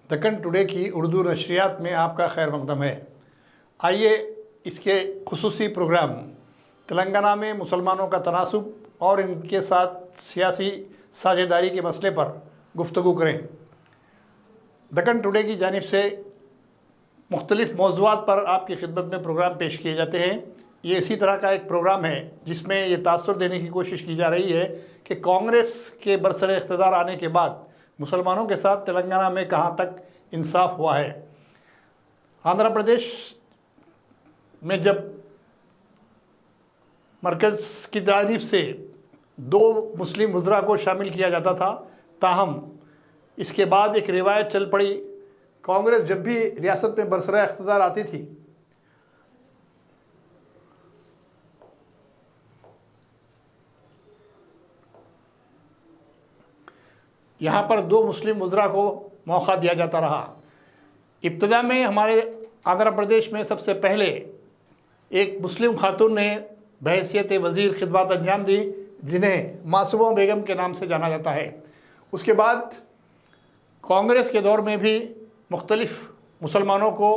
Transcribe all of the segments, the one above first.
Deccan today کی اردو نشریات میں آپ کا خیر مقدم ہے۔ آئیے اس کے خصوصی پروگرام تلنگانہ میں مسلمانوں کا تناسب اور ان کے ساتھ سیاسی ساجھیداری کے مسئلے پر گفتگو کریں۔ دکن ٹوڈے کی جانب سے مختلف موضوعات پر آپ کی خدمت میں پروگرام پیش کیے جاتے ہیں۔ یہ اسی طرح کا ایک پروگرام ہے جس میں یہ تاثر دینے کی کوشش کی جا رہی ہے کہ کانگریس کے برسر اقتدار آنے کے بعد مسلمانوں کے ساتھ تلنگانہ میں کہاں تک انصاف ہوا ہے۔ آندھرا پردیش میں جب مرکز کی جانب سے 2 مسلم وزراء کو شامل کیا جاتا تھا، تاہم اس کے بعد ایک روایت چل پڑی، کانگریس جب بھی ریاست میں برسر اقتدار آتی تھی یہاں پر 2 مسلم وزراء کو موقع دیا جاتا رہا۔ ابتدا میں ہمارے آندھرا پردیش میں سب سے پہلے ایک مسلم خاتون نے بحیثیت وزیر خدمات انجام دی، جنہیں معصومہ بیگم کے نام سے جانا جاتا ہے۔ اس کے بعد کانگریس کے دور میں بھی مختلف مسلمانوں کو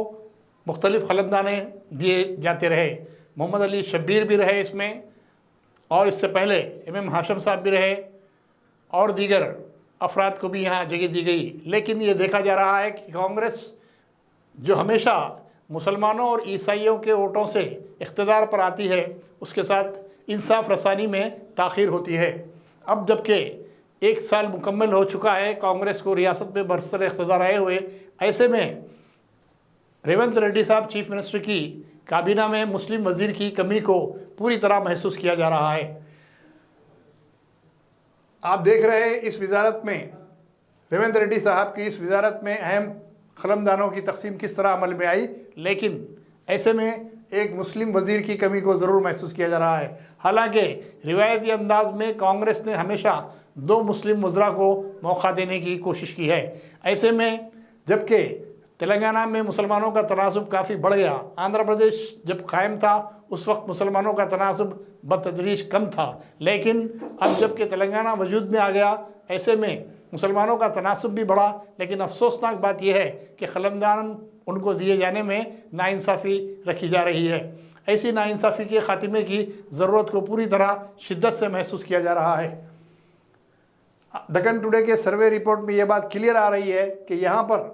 مختلف خلمدانے دیے جاتے رہے۔ محمد علی شبیر بھی رہے اس میں، اور اس سے پہلے ایم ہاشم صاحب بھی رہے، اور دیگر افراد کو بھی یہاں جگہ دی گئی۔ لیکن یہ دیکھا جا رہا ہے کہ کانگریس جو ہمیشہ مسلمانوں اور عیسائیوں کے ووٹوں سے اقتدار پر آتی ہے، اس کے ساتھ انصاف رسانی میں تاخیر ہوتی ہے۔ اب جبکہ 1 سال مکمل ہو چکا ہے کانگریس کو ریاست میں برسر اقتدار آئے ہوئے، ایسے میں ریونت ریڈی صاحب چیف منسٹر کی کابینہ میں مسلم وزیر کی کمی کو پوری طرح محسوس کیا جا رہا ہے۔ آپ دیکھ رہے ہیں اس وزارت میں ریونت ریڈی صاحب کی اس وزارت میں اہم خلمدانوں کی تقسیم کس طرح عمل میں آئی، لیکن ایسے میں ایک مسلم وزیر کی کمی کو ضرور محسوس کیا جا رہا ہے۔ حالانکہ روایتی انداز میں کانگریس نے ہمیشہ 2 مسلم وزراء کو موقع دینے کی کوشش کی ہے۔ ایسے میں جبکہ تلنگانہ میں مسلمانوں کا تناسب کافی بڑھ گیا، آندھرا پردیش جب قائم تھا اس وقت مسلمانوں کا تناسب بتدریج کم تھا، لیکن اب جب کہ تلنگانہ وجود میں آ گیا، ایسے میں مسلمانوں کا تناسب بھی بڑھا، لیکن افسوسناک بات یہ ہے کہ خلمدان ان کو دیے جانے میں ناانصافی رکھی جا رہی ہے۔ ایسی ناانصافی کے خاتمے کی ضرورت کو پوری طرح شدت سے محسوس کیا جا رہا ہے۔ دکن ٹوڈے کے سروے رپورٹ میں یہ بات کلیئر آ رہی ہے کہ یہاں پر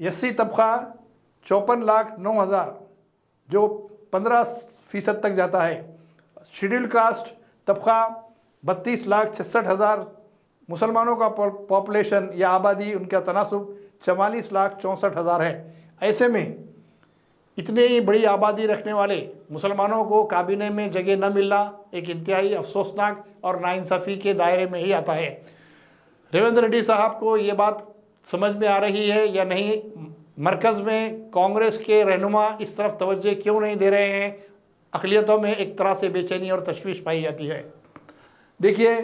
ایس سی طبقہ 54,09,000 جو 15% تک جاتا ہے، شیڈیول کاسٹ طبقہ 32,66,000، مسلمانوں کا پاپولیشن یا آبادی ان کا تناسب 44,64,000 ہے۔ ایسے میں اتنی بڑی آبادی رکھنے والے مسلمانوں کو کابینہ میں جگہ نہ ملنا ایک انتہائی افسوسناک اور ناانصافی کے دائرے میں ہی آتا ہے۔ ریونت ریڈی صاحب کو یہ بات سمجھ میں آ رہی ہے یا نہیں، مرکز میں کانگریس کے رہنما اس طرف توجہ کیوں نہیں دے رہے ہیں، اقلیتوں میں ایک طرح سے بے چینی اور تشویش پائی جاتی ہے۔ دیکھیے،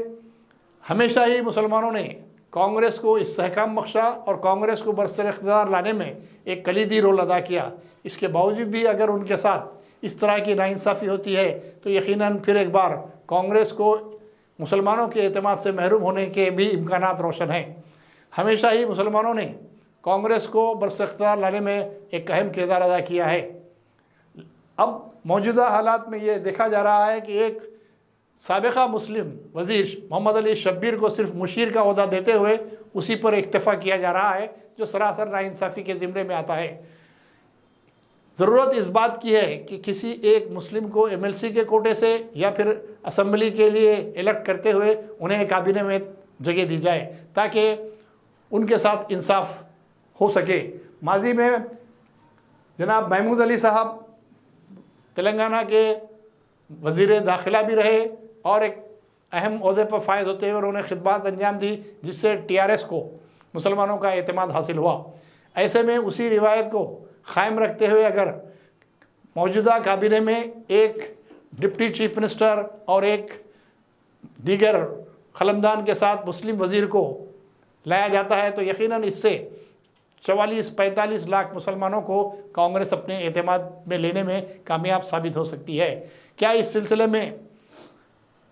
ہمیشہ ہی مسلمانوں نے کانگریس کو استحکام بخشا اور کانگریس کو برسر اقتدار لانے میں ایک کلیدی رول ادا کیا۔ اس کے باوجود بھی اگر ان کے ساتھ اس طرح کی ناانصافی ہوتی ہے تو یقیناً پھر ایک بار کانگریس کو مسلمانوں کے اعتماد سے محروم ہونے کے بھی امکانات روشن ہیں۔ ہمیشہ ہی مسلمانوں نے کانگریس کو برسر اقتدار لانے میں ایک اہم کردار ادا کیا ہے۔ اب موجودہ حالات میں یہ دیکھا جا رہا ہے کہ ایک سابقہ مسلم وزیر محمد علی شبیر کو صرف مشیر کا عہدہ دیتے ہوئے اسی پر اکتفا کیا جا رہا ہے، جو سراسر ناانصافی کے زمرے میں آتا ہے۔ ضرورت اس بات کی ہے کہ کسی ایک مسلم کو ایم ایل سی کے کوٹے سے یا پھر اسمبلی کے لیے الیکٹ کرتے ہوئے انہیں کابینہ میں جگہ دی جائے تاکہ ان کے ساتھ انصاف ہو سکے۔ ماضی میں جناب محمود علی صاحب تلنگانہ کے وزیر داخلہ بھی رہے اور ایک اہم عہدے پر فائز ہوتے ہوئے انہوں نے خدمات انجام دی، جس سے TRS کو مسلمانوں کا اعتماد حاصل ہوا۔ ایسے میں اسی روایت کو قائم رکھتے ہوئے اگر موجودہ کابینہ میں ایک ڈپٹی چیف منسٹر اور ایک دیگر خلمدان کے ساتھ مسلم وزیر کو لایا جاتا ہے تو یقیناً اس سے 44-45 لاکھ مسلمانوں کو کانگریس اپنے اعتماد میں لینے میں کامیاب ثابت ہو سکتی ہے۔ کیا اس سلسلے میں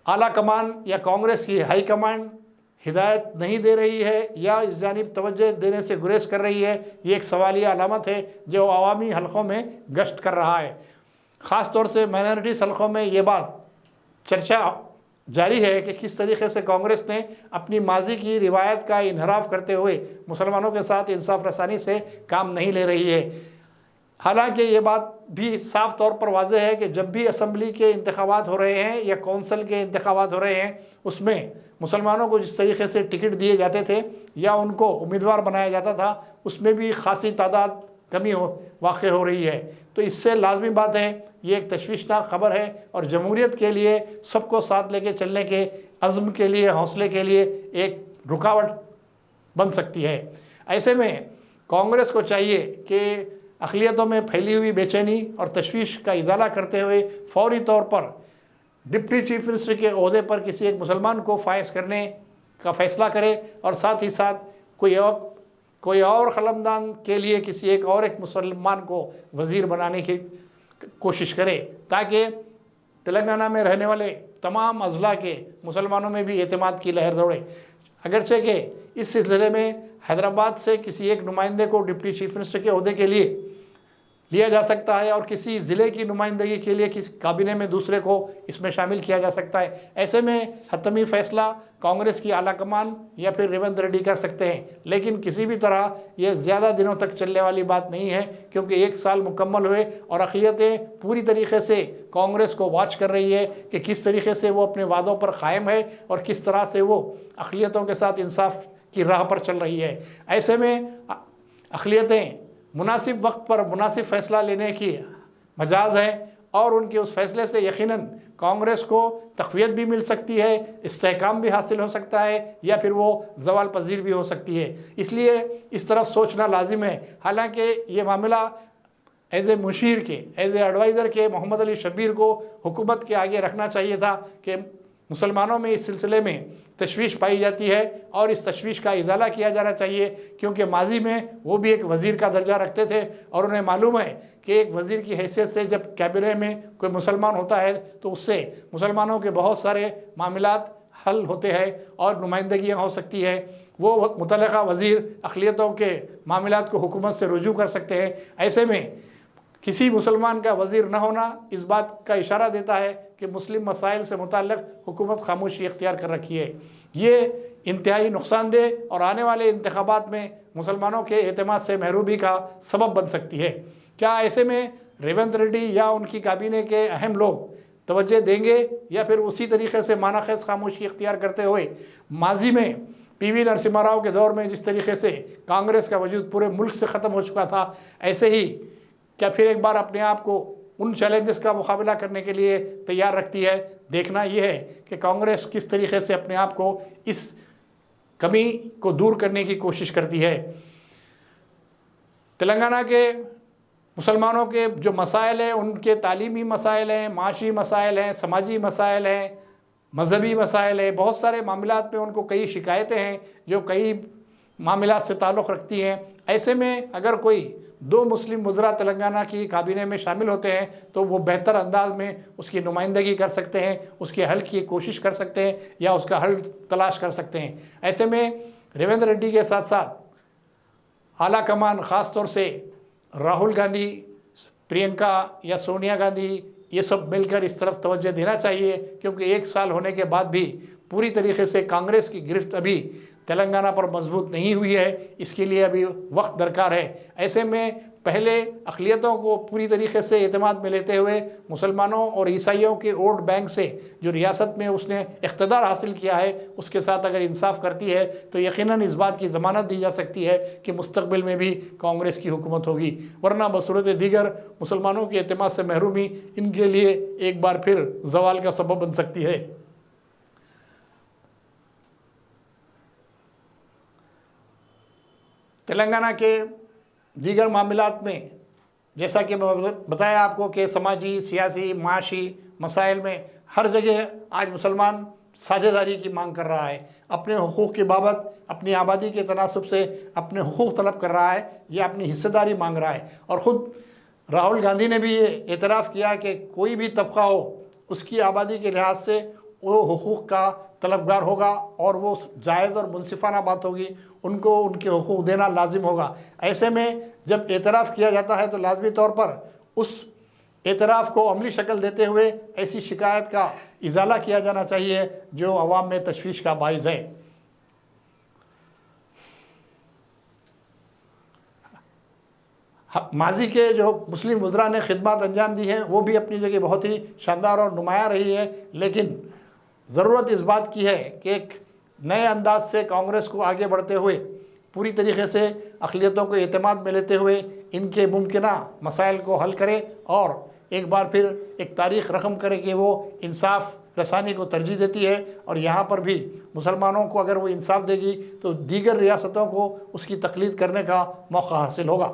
اعلیٰ کمان یا کانگریس کی ہائی کمانڈ ہدایت نہیں دے رہی ہے یا اس جانب توجہ دینے سے گریز کر رہی ہے، یہ ایک سوالیہ علامت ہے جو عوامی حلقوں میں گشت کر رہا ہے۔ خاص طور سے مائنورٹیز حلقوں میں یہ بات چرچا جاری ہے کہ کس طریقے سے کانگریس نے اپنی ماضی کی روایت کا انحراف کرتے ہوئے مسلمانوں کے ساتھ انصاف رسانی سے کام نہیں لے رہی ہے۔ حالانکہ یہ بات بھی صاف طور پر واضح ہے کہ جب بھی اسمبلی کے انتخابات ہو رہے ہیں یا کونسل کے انتخابات ہو رہے ہیں، اس میں مسلمانوں کو جس طریقے سے ٹکٹ دیے جاتے تھے یا ان کو امیدوار بنایا جاتا تھا، اس میں بھی خاصی تعداد کمی واقع ہو رہی ہے۔ تو اس سے لازمی بات ہے، یہ ایک تشویشناک خبر ہے اور جمہوریت کے لیے سب کو ساتھ لے کے چلنے کے عزم کے لیے، حوصلے کے لیے ایک رکاوٹ بن سکتی ہے۔ ایسے میں کانگریس کو چاہیے کہ اقلیتوں میں پھیلی ہوئی بے چینی اور تشویش کا ازالہ کرتے ہوئے فوری طور پر ڈپٹی چیف منسٹر کے عہدے پر کسی ایک مسلمان کو فائز کرنے کا فیصلہ کرے اور ساتھ ہی ساتھ کوئی اور خلمدان کے لیے کسی ایک مسلمان کو وزیر بنانے کی کوشش کرے، تاکہ تلنگانہ میں رہنے والے تمام اضلاع کے مسلمانوں میں بھی اعتماد کی لہر دوڑے۔ اگرچہ کہ اس سلسلے میں حیدرآباد سے کسی ایک نمائندے کو ڈپٹی چیف منسٹر کے عہدے کے لیے لیا جا سکتا ہے اور کسی ضلع کی نمائندگی کے لیے کسی کابینہ میں دوسرے کو اس میں شامل کیا جا سکتا ہے۔ ایسے میں حتمی فیصلہ کانگریس کی اعلیٰ کمان یا پھر ریونت ریڈی کر سکتے ہیں، لیکن کسی بھی طرح یہ زیادہ دنوں تک چلنے والی بات نہیں ہے، کیونکہ 1 سال مکمل ہوئے اور اقلیتیں پوری طریقے سے کانگریس کو واچ کر رہی ہے کہ کس طریقے سے وہ اپنے وعدوں پر قائم ہے اور کس طرح سے وہ اقلیتوں کے ساتھ انصاف کی راہ پر چل رہی ہے۔ ایسے میں اقلیتیں مناسب وقت پر مناسب فیصلہ لینے کی مجاز ہے اور ان کے اس فیصلے سے یقیناً کانگریس کو تقویت بھی مل سکتی ہے، استحکام بھی حاصل ہو سکتا ہے یا پھر وہ زوال پذیر بھی ہو سکتی ہے۔ اس لیے اس طرف سوچنا لازم ہے۔ حالانکہ یہ معاملہ ایز اے مشیر کے، ایز اے ایڈوائزر کے محمد علی شبیر کو حکومت کے آگے رکھنا چاہیے تھا کہ مسلمانوں میں اس سلسلے میں تشویش پائی جاتی ہے اور اس تشویش کا ازالہ کیا جانا چاہیے، کیونکہ ماضی میں وہ بھی ایک وزیر کا درجہ رکھتے تھے اور انہیں معلوم ہے کہ ایک وزیر کی حیثیت سے جب کیبنے میں کوئی مسلمان ہوتا ہے تو اس سے مسلمانوں کے بہت سارے معاملات حل ہوتے ہیں اور نمائندگیاں ہو سکتی ہیں۔ وہ متعلقہ وزیر اقلیتوں کے معاملات کو حکومت سے رجوع کر سکتے ہیں۔ ایسے میں کسی مسلمان کا وزیر نہ ہونا اس بات کا اشارہ دیتا ہے کہ مسلم مسائل سے متعلق حکومت خاموشی اختیار کر رکھی ہے۔ یہ انتہائی نقصان دہ اور آنے والے انتخابات میں مسلمانوں کے اعتماد سے محرومی کا سبب بن سکتی ہے۔ کیا ایسے میں ریونت ریڈی یا ان کی کابینہ کے اہم لوگ توجہ دیں گے یا پھر اسی طریقے سے معنی خیز خاموشی اختیار کرتے ہوئے ماضی میں پی وی نرسمہا راؤ کے دور میں جس طریقے سے کانگریس کا وجود پورے ملک سے ختم ہو چکا تھا، ایسے ہی کیا پھر ایک بار اپنے آپ کو ان چیلنجز کا مقابلہ کرنے کے لیے تیار رکھتی ہے؟ دیکھنا یہ ہے کہ کانگریس کس طریقے سے اپنے آپ کو اس کمی کو دور کرنے کی کوشش کرتی ہے۔ تلنگانہ کے مسلمانوں کے جو مسائل ہیں، ان کے تعلیمی مسائل ہیں، معاشی مسائل ہیں، سماجی مسائل ہیں، مذہبی مسائل ہیں، بہت سارے معاملات میں ان کو کئی شکایتیں ہیں جو کئی معاملات سے تعلق رکھتی ہیں۔ ایسے میں اگر کوئی 2 مسلم وزراء تلنگانہ کی کابینہ میں شامل ہوتے ہیں تو وہ بہتر انداز میں اس کی نمائندگی کر سکتے ہیں، اس کے حل کی کوشش کر سکتے ہیں یا اس کا حل تلاش کر سکتے ہیں۔ ایسے میں ریونت ریڈی کے ساتھ ساتھ اعلیٰ کمان، خاص طور سے راہل گاندھی، پرینکا یا سونیا گاندھی، یہ سب مل کر اس طرف توجہ دینا چاہیے، کیونکہ 1 سال ہونے کے بعد بھی پوری طریقے سے کانگریس کی گرفت ابھی تلنگانہ پر مضبوط نہیں ہوئی ہے، اس کے لیے ابھی وقت درکار ہے۔ ایسے میں پہلے اقلیتوں کو پوری طریقے سے اعتماد میں لیتے ہوئے مسلمانوں اور عیسائیوں کے ووٹ بینک سے جو ریاست میں اس نے اقتدار حاصل کیا ہے، اس کے ساتھ اگر انصاف کرتی ہے تو یقیناً اس بات کی ضمانت دی جا سکتی ہے کہ مستقبل میں بھی کانگریس کی حکومت ہوگی، ورنہ بصورت دیگر مسلمانوں کے اعتماد سے محرومی ان کے لیے ایک بار پھر زوال کا سبب بن سکتی ہے۔ تلنگانہ کے دیگر معاملات میں جیسا کہ میں بتایا آپ کو کہ سماجی، سیاسی، معاشی مسائل میں ہر جگہ آج مسلمان ساجھیداری کی مانگ کر رہا ہے، اپنے حقوق کی بابت اپنی آبادی کے تناسب سے اپنے حقوق طلب کر رہا ہے یا اپنی حصہ داری مانگ رہا ہے۔ اور خود راہل گاندھی نے بھی یہ اعتراف کیا کہ کوئی بھی طبقہ ہو، اس کی آبادی کے لحاظ سے وہ حقوق کا طلبگار ہوگا اور وہ جائز اور منصفانہ بات ہوگی، ان کو ان کے حقوق دینا لازم ہوگا۔ ایسے میں جب اعتراف کیا جاتا ہے تو لازمی طور پر اس اعتراف کو عملی شکل دیتے ہوئے ایسی شکایت کا ازالہ کیا جانا چاہیے جو عوام میں تشویش کا باعث ہے۔ ماضی کے جو مسلم وزراء نے خدمات انجام دی ہیں وہ بھی اپنی جگہ بہت ہی شاندار اور نمایاں رہی ہے، لیکن ضرورت اس بات کی ہے کہ ایک نئے انداز سے کانگریس کو آگے بڑھتے ہوئے پوری طریقے سے اقلیتوں کو اعتماد میں لیتے ہوئے ان کے ممکنہ مسائل کو حل کرے اور ایک بار پھر ایک تاریخ رقم کرے کہ وہ انصاف رسانی کو ترجیح دیتی ہے، اور یہاں پر بھی مسلمانوں کو اگر وہ انصاف دے گی تو دیگر ریاستوں کو اس کی تقلید کرنے کا موقع حاصل ہوگا۔